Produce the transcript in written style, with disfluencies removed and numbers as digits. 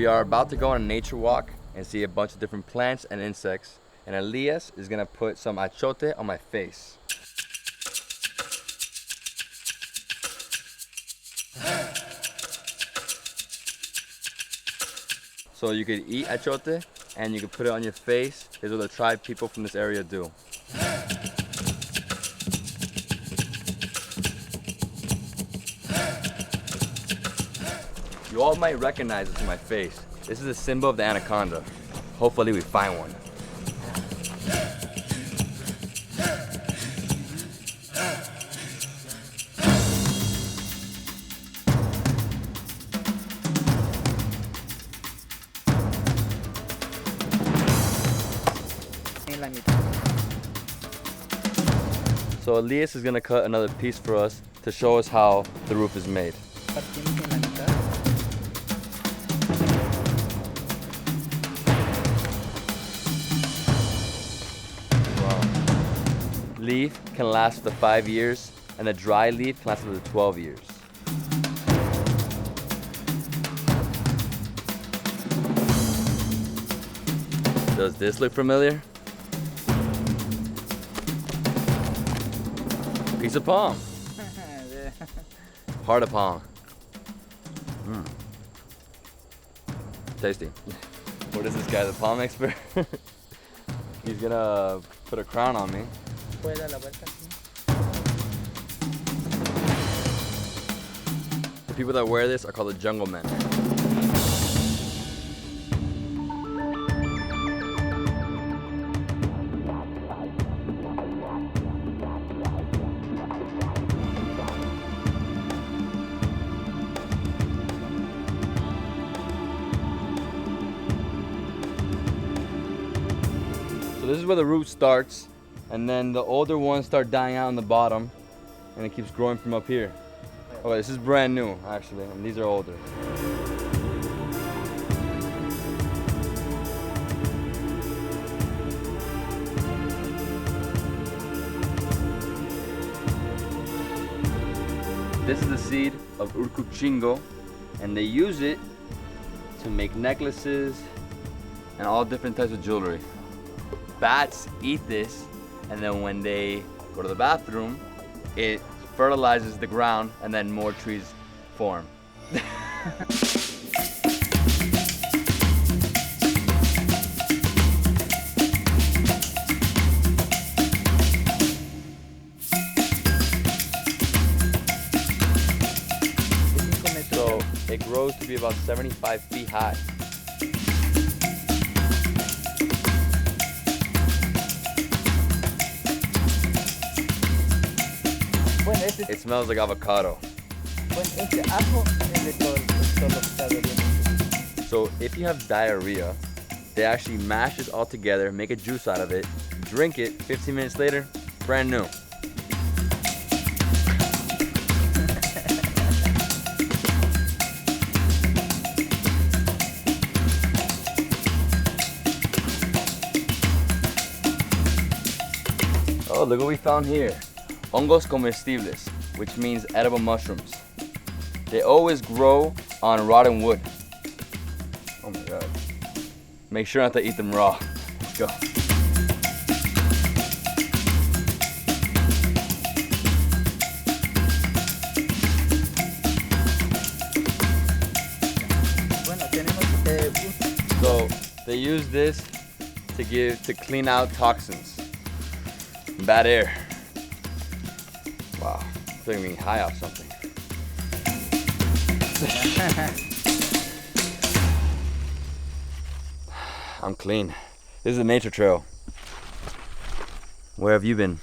We are about to go on a nature walk and see a bunch of different plants and insects. And Elias is gonna put some achote on my face. So you could eat achote and you could put it on your face. Here's what the tribe people from this area do. You all might recognize this in my face. This is a symbol of the anaconda. Hopefully we find one. So Elias is gonna cut another piece for us to show us how the roof is made. Leaf can last up to 5 years, and the dry leaf can last up to 12 years. Does this look familiar? Piece of palm. Heart of palm. Tasty. What is this guy, the palm expert? He's gonna put a crown on me. The people that wear this are called the jungle men. So this is where the root starts, and then the older ones start dying out on the bottom, and it keeps growing from up here. Oh, this is brand new, actually, and these are older. This is the seed of urcuchingo, and they use it to make necklaces and all different types of jewelry. Bats eat this, and then when they go to the bathroom, it fertilizes the ground, and then more trees form. So it grows to be about 75 feet high. It smells like avocado. So if you have diarrhea, they actually mash this all together, make a juice out of it, drink it, 15 minutes later, brand new. Oh, look what we found here. Hongos comestibles, which means edible mushrooms. They always grow on rotten wood. Oh my God. Make sure not to eat them raw. Let's go. So they use this to clean out toxins, bad air. Wow, I feel like I'm getting high off something. I'm clean. This is a nature trail. Where have you been?